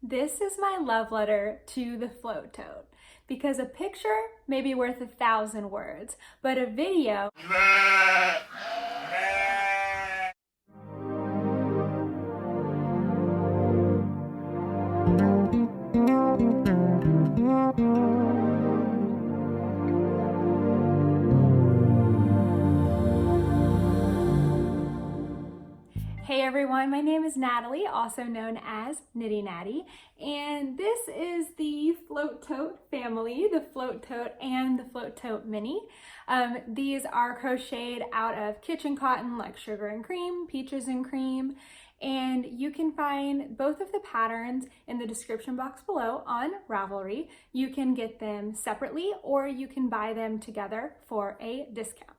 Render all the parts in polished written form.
This is my love letter to the float tote because a picture may be worth 1,000 words, but a video Hey everyone, my name is Natalie, also known as Knitty Natty, and this is the Float Tote family, the Float Tote and the Float Tote Mini. These are crocheted out of kitchen cotton like sugar and cream, peaches and cream, and you can find both of the patterns in the description box below on Ravelry. You can get them separately or you can buy them together for a discount.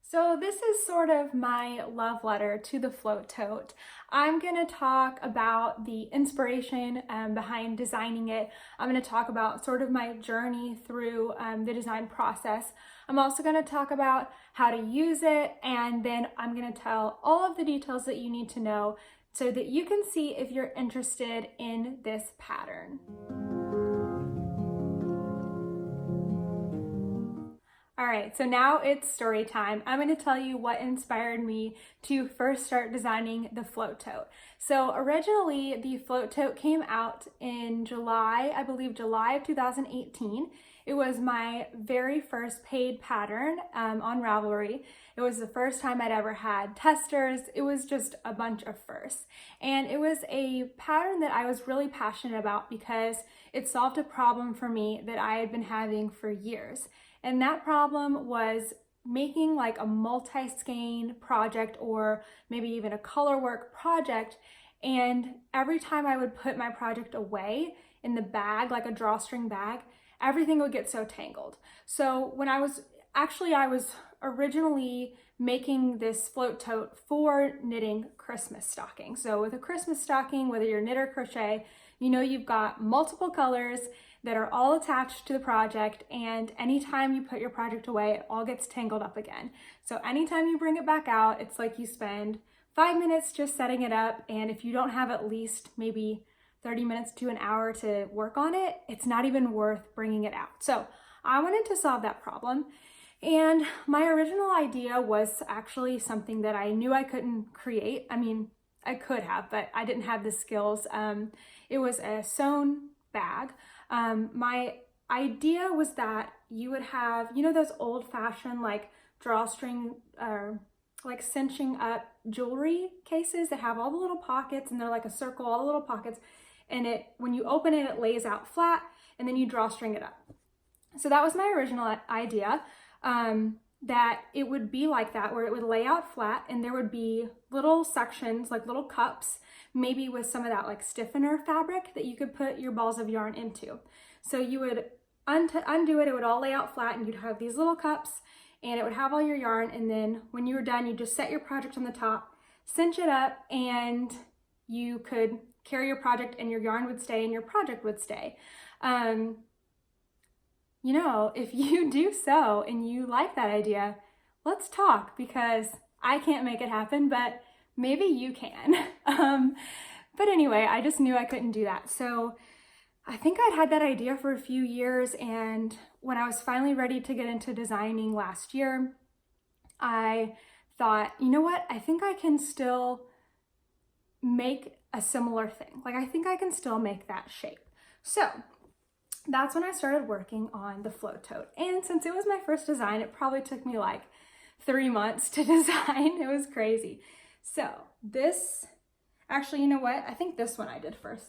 So this is sort of my love letter to the float tote. I'm gonna talk about the inspiration behind designing it. I'm gonna talk about sort of my journey through the design process. I'm also gonna talk about how to use it, and then I'm gonna tell all of the details that you need to know so that you can see if you're interested in this pattern. All right, so now it's story time. I'm going to tell you what inspired me to first start designing the float tote. So originally the float tote came out in July, I believe July of 2018. It was my very first paid pattern on Ravelry. It was the first time I'd ever had testers. It was just a bunch of firsts. And it was a pattern that I was really passionate about because it solved a problem for me that I had been having for years. And that problem was making like a multi-skein project or maybe even a color work project. And every time I would put my project away in the bag, like a drawstring bag, everything would get so tangled. So when I was originally making this float tote for knitting Christmas stockings. So with a Christmas stocking, whether you're knit or crochet, you know you've got multiple colors that are all attached to the project, and anytime you put your project away, it all gets tangled up again. So anytime you bring it back out, it's like you spend 5 minutes just setting it up, and if you don't have at least maybe 30 minutes to an hour to work on it, it's not even worth bringing it out. So I wanted to solve that problem, and my original idea was actually something that I knew I couldn't create. I mean, I could have, but I didn't have the skills. It was a sewn bag. My idea was that you would have, you know, those old-fashioned like drawstring or like cinching up jewelry cases that have all the little pockets, and they're like a circle, all the little pockets, and when you open it, it lays out flat, and then you drawstring it up. So that was my original idea, that it would be like that, where it would lay out flat, and there would be little sections, like little cups, maybe with some of that like stiffener fabric that you could put your balls of yarn into. So you would undo it, it would all lay out flat, and you'd have these little cups, and it would have all your yarn, and then when you were done, you just set your project on the top, cinch it up, and you could carry your project, and your yarn would stay, and your project would stay. You know, if you do so and you like that idea, let's talk, because I can't make it happen, but maybe you can. But anyway, I just knew I couldn't do that. So I think I'd had that idea for a few years, and when I was finally ready to get into designing last year, I thought, you know what, I think I can still make a similar thing. Like, I think I can still make that shape. So that's when I started working on the float tote. And since it was my first design, it probably took me like 3 months to design. It was crazy. So this, actually, you know what? I think this one I did first.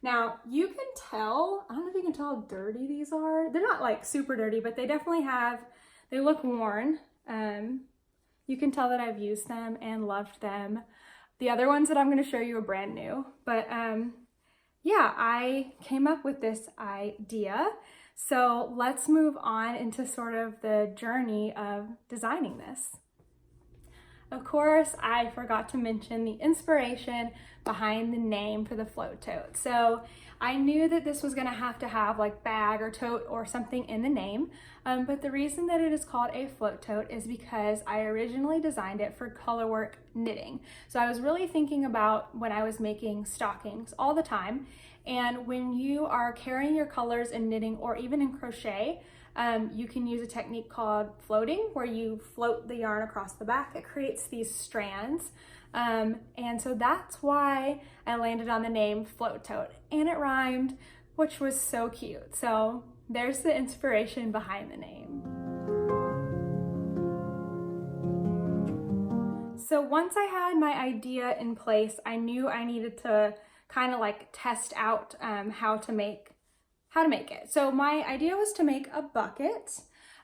Now you can tell, I don't know if you can tell how dirty these are. They're not like super dirty, but they definitely they look worn. You can tell that I've used them and loved them. The other ones that I'm gonna show you are brand new, but yeah, I came up with this idea. So let's move on into sort of the journey of designing this. Of course, I forgot to mention the inspiration behind the name for the float tote. So I knew that this was gonna have to have like bag or tote or something in the name, but the reason that it is called a float tote is because I originally designed it for colorwork knitting. So I was really thinking about when I was making stockings all the time, and when you are carrying your colors in knitting or even in crochet, you can use a technique called floating, where you float the yarn across the back. It creates these strands. And so that's why I landed on the name Float Tote, and it rhymed, which was so cute. So there's the inspiration behind the name. So once I had my idea in place, I knew I needed to kind of like test out how to make it. So my idea was to make a bucket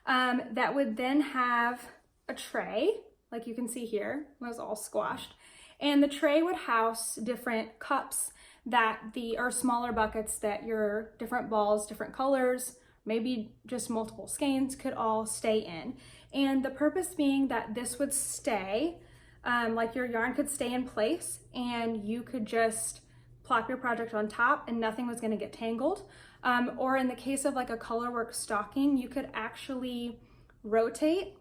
that would then have a tray, like you can see here, it was all squashed. And the tray would house different cups or smaller buckets that your different balls, different colors, maybe just multiple skeins could all stay in. And the purpose being that this would stay, like your yarn could stay in place and you could just plop your project on top and nothing was gonna get tangled. Or in the case of like a colorwork stocking, you could actually rotate.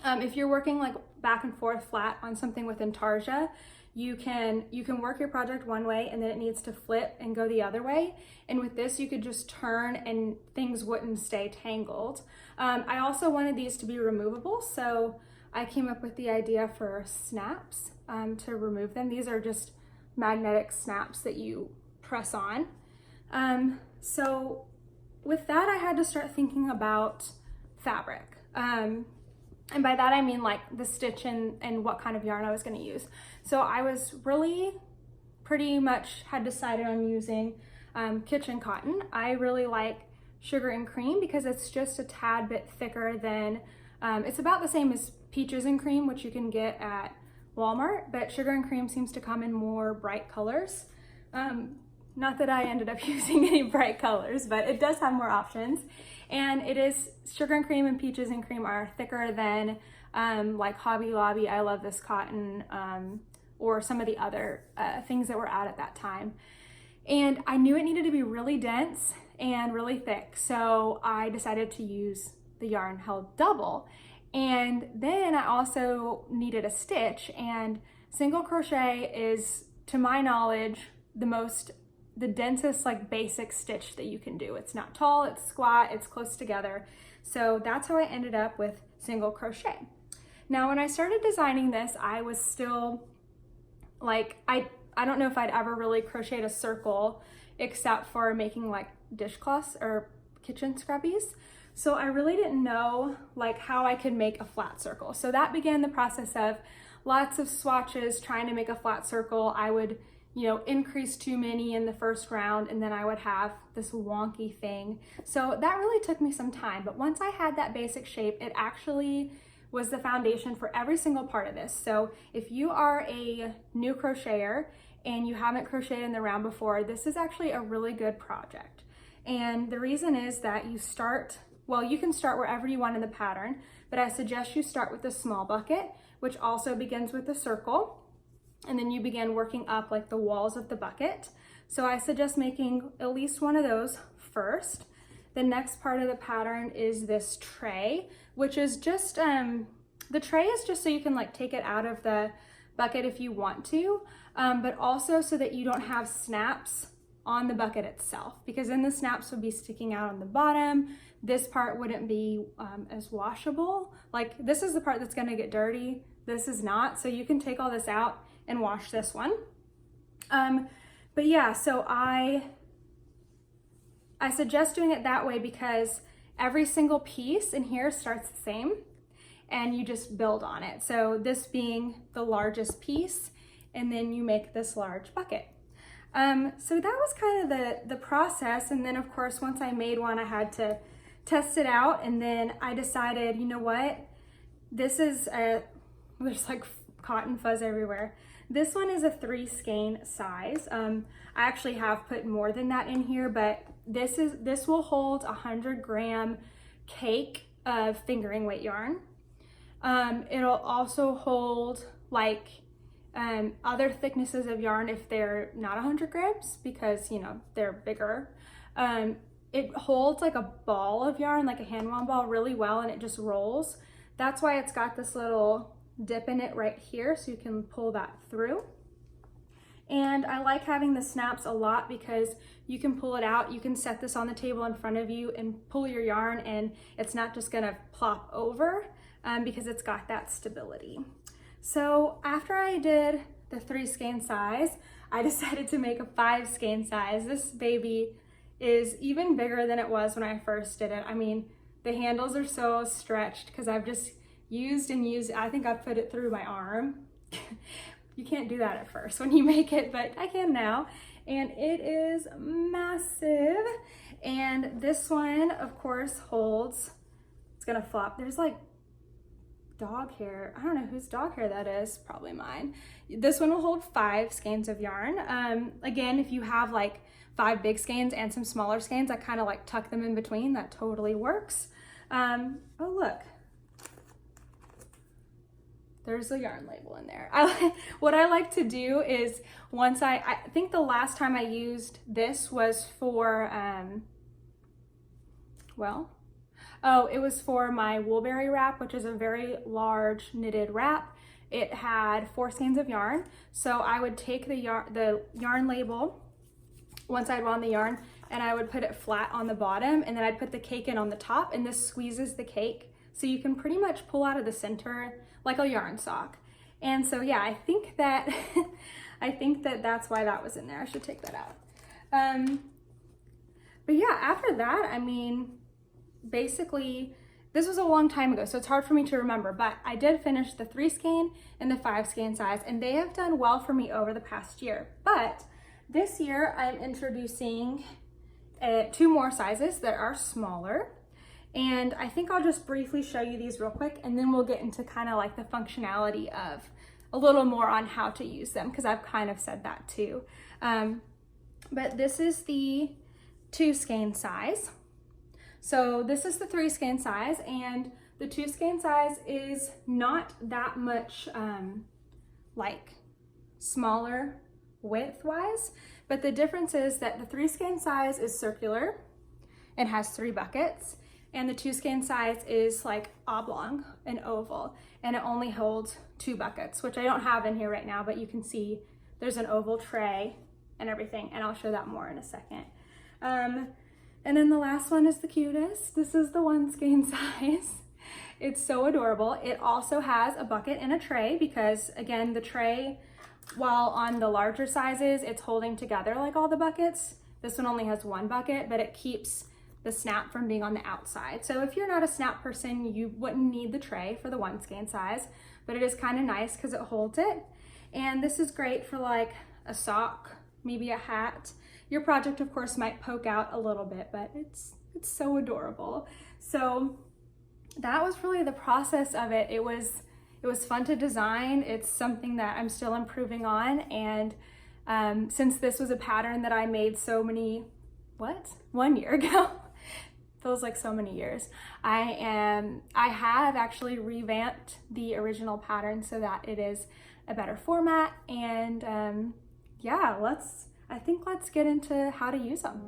If you're working like back and forth flat on something with intarsia, you can work your project one way and then it needs to flip and go the other way. And with this, you could just turn and things wouldn't stay tangled. I also wanted these to be removable, so I came up with the idea for snaps to remove them. These are just magnetic snaps that you press on. So with that, I had to start thinking about fabric. And by that, I mean like the stitch and what kind of yarn I was gonna use. So I was really pretty much had decided on using kitchen cotton. I really like sugar and cream because it's just a tad bit thicker than, it's about the same as peaches and cream, which you can get at Walmart, but sugar and cream seems to come in more bright colors. Not that I ended up using any bright colors, but it does have more options. And it is, sugar and cream and peaches and cream are thicker than like Hobby Lobby, I Love This Cotton, or some of the other things that were out at that time. And I knew it needed to be really dense and really thick, so I decided to use the yarn held double. And then I also needed a stitch, and single crochet is, to my knowledge, the densest like basic stitch that you can do. It's not tall, it's squat, it's close together. So that's how I ended up with single crochet. Now, when I started designing this, I was still like, I don't know if I'd ever really crocheted a circle except for making like dishcloths or kitchen scrubbies. So I really didn't know like how I could make a flat circle. So that began the process of lots of swatches trying to make a flat circle. I would, increase too many in the first round and then I would have this wonky thing. So that really took me some time, but once I had that basic shape, it actually was the foundation for every single part of this. So if you are a new crocheter and you haven't crocheted in the round before, this is actually a really good project. And the reason is that you can start wherever you want in the pattern, but I suggest you start with a small bucket, which also begins with a circle. And then you begin working up like the walls of the bucket. So I suggest making at least one of those first. The next part of the pattern is this tray, which is just, the tray is just so you can like take it out of the bucket if you want to, but also so that you don't have snaps on the bucket itself, because then the snaps would be sticking out on the bottom. This part wouldn't be as washable. Like this is the part that's gonna get dirty. This is not, so you can take all this out and wash this one. But yeah, so I suggest doing it that way because every single piece in here starts the same and you just build on it. So this being the largest piece, and then you make this large bucket. So that was kind of the process. And then of course, once I made one, I had to test it out. And then I decided, you know what? This is there's like cotton fuzz everywhere. This one is a 3 skein size. I actually have put more than that in here, but this will hold 100-gram cake of fingering weight yarn. It'll also hold like other thicknesses of yarn if they're not 100 grams because, you know, they're bigger. It holds like a ball of yarn, like a hand wound ball, really well, and it just rolls. That's why it's got this little dip in it right here, so you can pull that through. And I like having the snaps a lot because you can pull it out. You can set this on the table in front of you and pull your yarn, and it's not just gonna plop over because it's got that stability. So after I did the 3 skein size, I decided to make a 5 skein size. This baby is even bigger than it was when I first did it. I mean, the handles are so stretched because I've just used and used. I think I put it through my arm. You can't do that at first when you make it, but I can now. And it is massive. And this one, of course, holds, it's gonna flop. There's like dog hair. I don't know whose dog hair that is, probably mine. This one will hold 5 skeins of yarn. Again, if you have like 5 big skeins and some smaller skeins, I kind of like tuck them in between. That totally works. Oh, look. There's a yarn label in there. What I like to do is once I think the last time I used this was for, it was for my Woolberry wrap, which is a very large knitted wrap. It had 4 skeins of yarn. So I would take the yarn label, once I'd wound the yarn, and I would put it flat on the bottom, and then I'd put the cake in on the top, and this squeezes the cake. So you can pretty much pull out of the center like a yarn sock. And so yeah, I think that that's why that was in there. I should take that out. But yeah, after that, I mean, basically, this was a long time ago, so it's hard for me to remember, but I did finish the 3 skein and the 5 skein size, and they have done well for me over the past year. But this year, I'm introducing 2 more sizes that are smaller. And I think I'll just briefly show you these real quick, and then we'll get into kind of like the functionality of a little more on how to use them, because I've kind of said that too. But this is the 2 skein size. So this is the 3 skein size, and the 2 skein size is not that much like smaller width-wise, but the difference is that the 3 skein size is circular and has 3 buckets, and the 2 skein size is like oblong and oval, and it only holds 2 buckets, which I don't have in here right now, but you can see there's an oval tray and everything, and I'll show that more in a second. And then the last one is the cutest. This is the 1 skein size. It's so adorable. It also has a bucket and a tray because, again, the tray, while on the larger sizes, it's holding together like all the buckets. This one only has 1 bucket, but it keeps the snap from being on the outside. So if you're not a snap person, you wouldn't need the tray for the 1 skein size, but it is kind of nice because it holds it. And this is great for like a sock, maybe a hat. Your project, of course, might poke out a little bit, but it's so adorable. So that was really the process of it. It was fun to design. It's something that I'm still improving on. And since this was a pattern that I made 1 year ago, feels like so many years, I have actually revamped the original pattern so that it is a better format. And yeah, let's get into how to use them.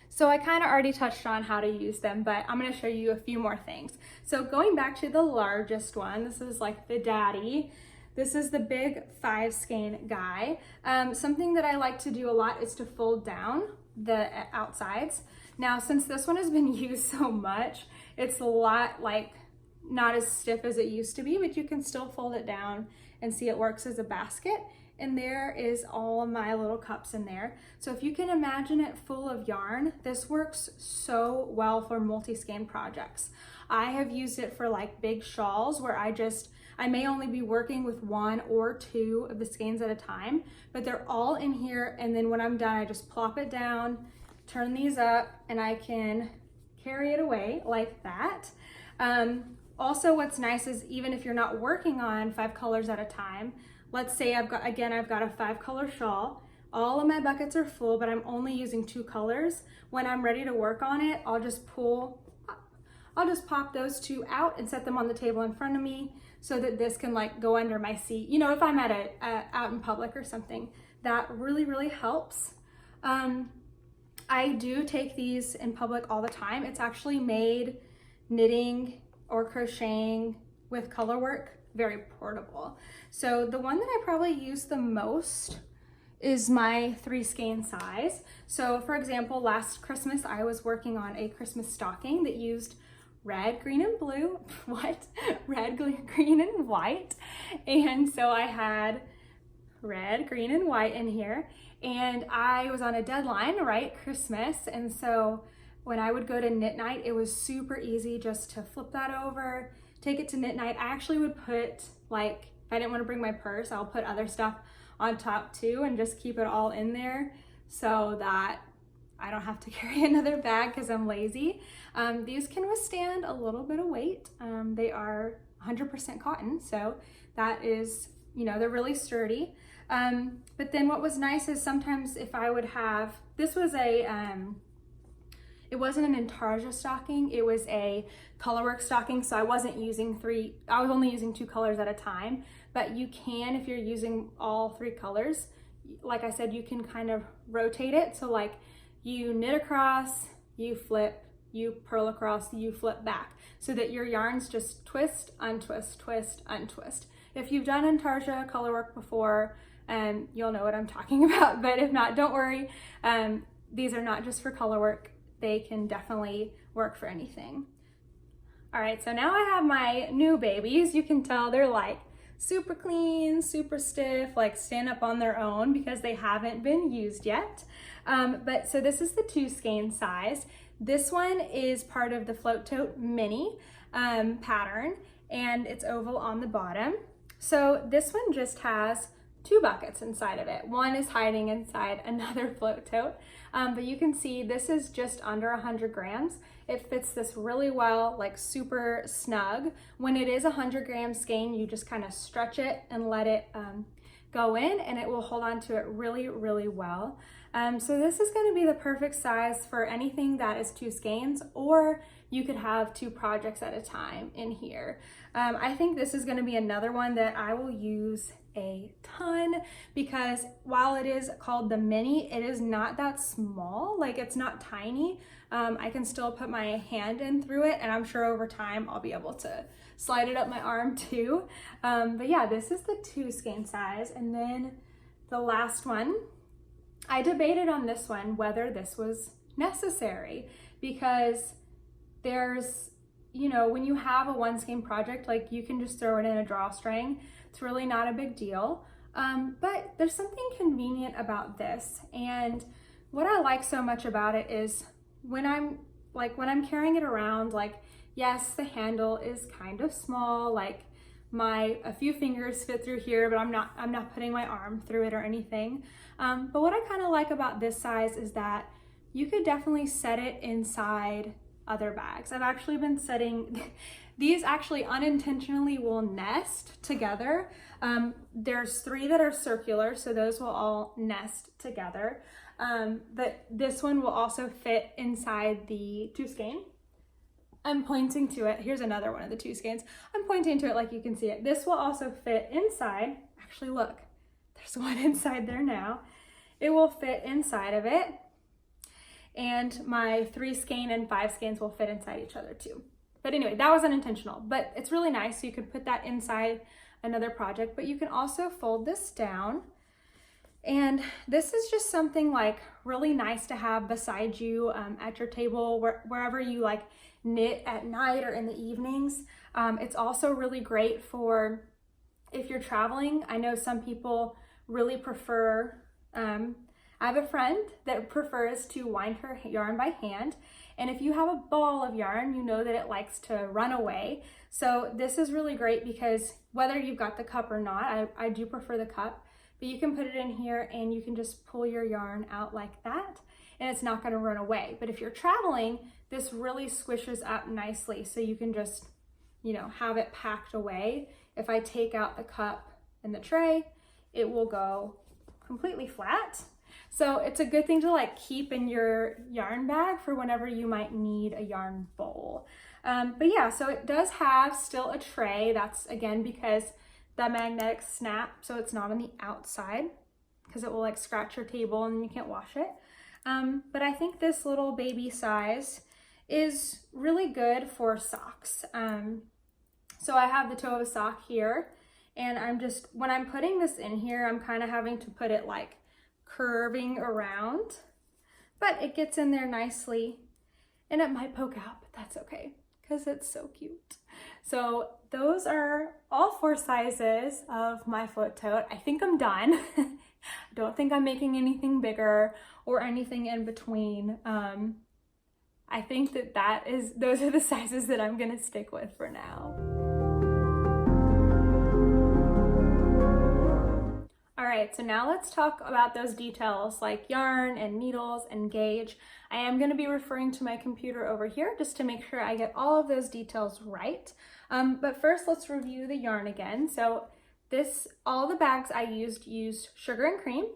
So I kind of already touched on how to use them, but I'm going to show you a few more things. So going back to the largest one, this is like the daddy. This is the big 5 skein guy. Something that I like to do a lot is to fold down the outsides. Now, since this one has been used so much, it's a lot like not as stiff as it used to be, but you can still fold it down and see it works as a basket. And there is all of my little cups in there. So if you can imagine it full of yarn, this works so well for multi-skein projects. I have used it for like big shawls where I may only be working with 1 or 2 of the skeins at a time, but they're all in here. And then when I'm done, I just plop it down, turn these up, and I can carry it away like that. Also, what's nice is even if you're not working on 5 colors at a time, let's say I've got a 5-color shawl, all of my buckets are full, but I'm only using 2 colors. When I'm ready to work on it, I'll just pull I'll just pop those two out and set them on the table in front of me so that this can like go under my seat. You know, if I'm at out in public or something, that really, really helps. I do take these in public all the time. It's actually made knitting or crocheting with color work very portable. So the one that I probably use the most is my 3 skein size. So for example, last Christmas I was working on a Christmas stocking that used red, green, and blue. What? Red, green, and white. And so I had red, green, and white in here. And I was on a deadline, right? Christmas. And so when I would go to knit night, it was super easy just to flip that over, take it to knit night. I actually would put, like, if I didn't want to bring my purse, I'll put other stuff on top too and just keep it all in there so that I don't have to carry another bag because I'm lazy. These can withstand a little bit of weight. They are 100% cotton, so that is, you know, they're really sturdy. But then what was nice is sometimes if I would have, this was a, it wasn't an intarsia stocking, it was a colorwork stocking, so I wasn't using I was only using 2 colors at a time, but you can, if you're using all 3 colors, like I said, you can kind of rotate it. So like you knit across, you flip, you purl across, you flip back, so that your yarns just twist, untwist, twist, untwist. If you've done intarsia colorwork before, you'll know what I'm talking about, but if not, don't worry. These are not just for colorwork. They can definitely work for anything. All right, so now I have my new babies. You can tell they're like super clean, super stiff, like stand up on their own because they haven't been used yet. But so this is the 2 skein size. This one is part of the Float Tote mini pattern, and it's oval on the bottom. So this one just has 2 buckets inside of it. One is hiding inside another float tote. But you can see this is just under 100 grams. It fits this really well, like super snug. When it is 100 gram skein, you just kind of stretch it and let it go in, and it will hold on to it really, really well. So this is going to be the perfect size for anything that is 2 skeins, or you could have 2 projects at a time in here. I think this is going to be another one that I will use a ton because while it is called the mini, it is not that small. Like, it's not tiny. I can still put my hand in through it, and I'm sure over time I'll be able to slide it up my arm too. But yeah, this is the 2 skein size. And then the last one, I debated on this one whether this was necessary, because there's, you know, when you have a 1 skein project, like you can just throw it in a drawstring. It's really not a big deal. But there's something convenient about this. And what I like so much about it is when I'm carrying it around, like, yes, the handle is kind of small, like a few fingers fit through here, but I'm not putting my arm through it or anything. But what I kind of like about this size is that you could definitely set it inside other bags. I've actually been setting, these actually unintentionally will nest together. There's 3 that are circular, so those will all nest together. But this one will also fit inside the 2 skein. I'm pointing to it. Here's another one of the 2 skeins. I'm pointing to it like you can see it. This will also fit inside. Actually, look, there's one inside there now. It will fit inside of it. And my 3 skein and 5 skeins will fit inside each other too. But anyway, that was unintentional, but it's really nice. So you could put that inside another project, but you can also fold this down. And this is just something like really nice to have beside you at your table, wherever you like knit at night or in the evenings. It's also really great for if you're traveling. I know some people really prefer, I have a friend that prefers to wind her yarn by hand. And if you have a ball of yarn, you know that it likes to run away. So this is really great because whether you've got the cup or not, I do prefer the cup, but you can put it in here and you can just pull your yarn out like that and it's not gonna run away. But if you're traveling, this really squishes up nicely. So you can just, you know, have it packed away. If I take out the cup and the tray, it will go completely flat. So it's a good thing to like keep in your yarn bag for whenever you might need a yarn bowl. But yeah, so it does have still a tray. That's again because the magnetic snap, so it's not on the outside because it will like scratch your table and you can't wash it. But I think this little baby size is really good for socks. So I have the toe of a sock here, and when I'm putting this in here, I'm kind of having to put it like curving around, but it gets in there nicely, and it might poke out, but that's okay because it's so cute. So those are all 4 sizes of my float tote. I think I'm done. I don't think I'm making anything bigger or anything in between. I think those are the sizes that I'm gonna stick with for now. All right, so now let's talk about those details like yarn and needles and gauge. I am gonna be referring to my computer over here just to make sure I get all of those details right. But first let's review the yarn again. So all the bags I used sugar and cream,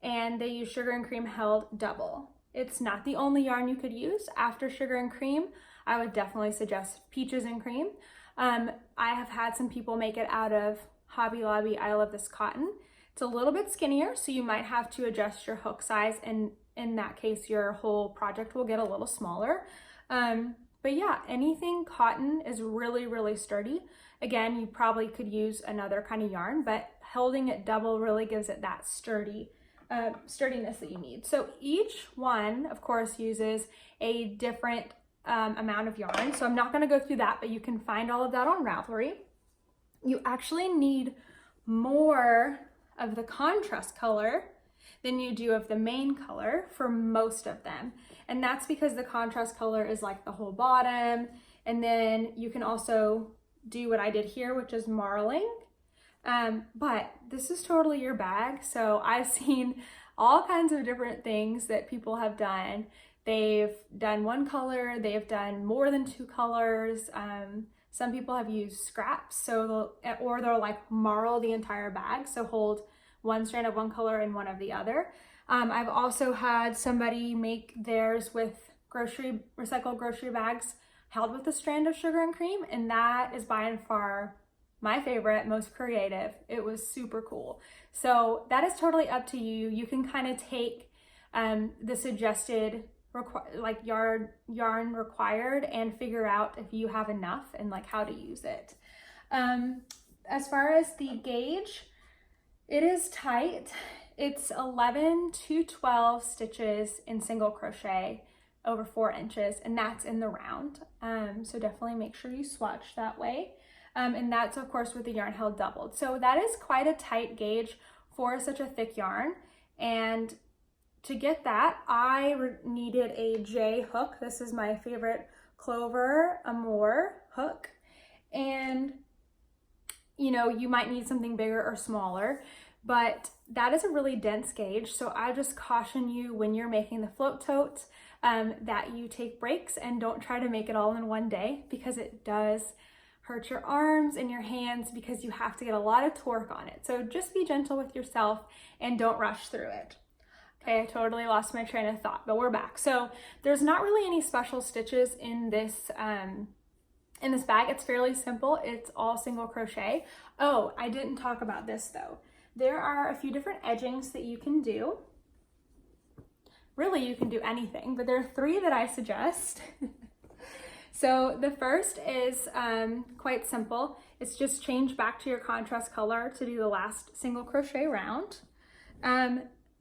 and they use sugar and cream held double. It's not the only yarn you could use. After sugar and cream, I would definitely suggest peaches and cream. I have had some people make it out of Hobby Lobby I Love This Cotton. It's a little bit skinnier, so you might have to adjust your hook size, and in that case, your whole project will get a little smaller. But yeah, anything cotton is really, really sturdy. Again, you probably could use another kind of yarn, but holding it double really gives it that sturdiness that you need. So each one, of course, uses a different amount of yarn. So I'm not gonna go through that, but you can find all of that on Ravelry. You actually need more of the contrast color than you do of the main color for most of them. And that's because the contrast color is like the whole bottom. And then you can also do what I did here, which is marling. But this is totally your bag. So I've seen all kinds of different things that people have done. They've done one color, they've done more than 2 colors. Some people have used scraps, or they'll like marl the entire bag, so hold one strand of one color and one of the other. I've also had somebody make theirs with recycled grocery bags held with a strand of sugar and cream, and that is by and far my favorite, most creative. It was super cool. So that is totally up to you. You can kind of take the suggested yarn required and figure out if you have enough and like how to use it. As far as the gauge, it is tight. It's 11 to 12 stitches in single crochet over 4 inches, and that's in the round. So definitely make sure you swatch that way. And that's of course with the yarn held doubled. So that is quite a tight gauge for such a thick yarn. And to get that, I needed a J hook. This is my favorite Clover Amour hook. And you know, you might need something bigger or smaller, but that is a really dense gauge. So I just caution you when you're making the float tote that you take breaks and don't try to make it all in one day, because it does hurt your arms and your hands because you have to get a lot of torque on it. So just be gentle with yourself and don't rush through it. Okay, I totally lost my train of thought, but we're back. So there's not really any special stitches in this bag. It's fairly simple. It's all single crochet. Oh, I didn't talk about this though. There are a few different edgings that you can do. Really, you can do anything, but there are 3 that I suggest. So the first is quite simple. It's just change back to your contrast color to do the last single crochet round.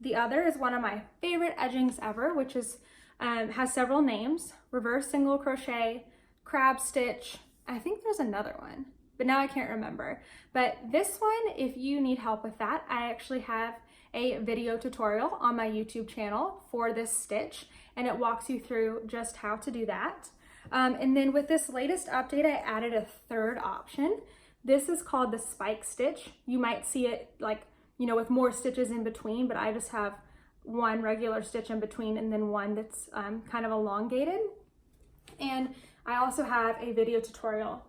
The other is one of my favorite edgings ever, which is has several names: reverse single crochet, crab stitch. I think there's another one, but now I can't remember. But this one, if you need help with that, I actually have a video tutorial on my YouTube channel for this stitch, and it walks you through just how to do that. And then with this latest update, I added a 3rd option. This is called the spike stitch. You might see it like, you know, with more stitches in between, but I just have one regular stitch in between and then one that's kind of elongated. And I also have a video tutorial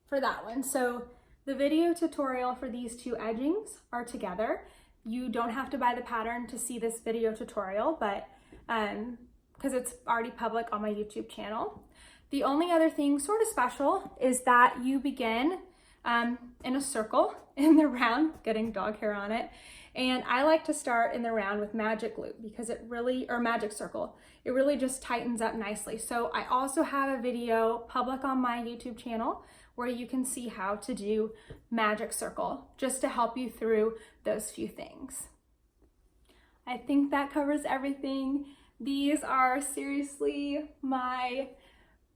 for that one. So the video tutorial for these 2 edgings are together. You don't have to buy the pattern to see this video tutorial, but because it's already public on my YouTube channel. The only other thing sort of special is that you begin in a circle in the round, getting dog hair on it. And I like to start in the round with magic loop because it really, or magic circle, it really just tightens up nicely. So I also have a video public on my YouTube channel where you can see how to do magic circle just to help you through those few things. I think that covers everything. These are seriously my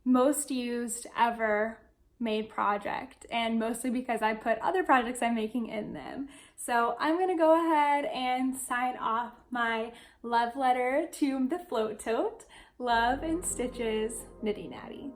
most used ever made project, and mostly because I put other projects I'm making in them. So I'm gonna go ahead and sign off my love letter to the float tote. Love and stitches, Knitty Natty.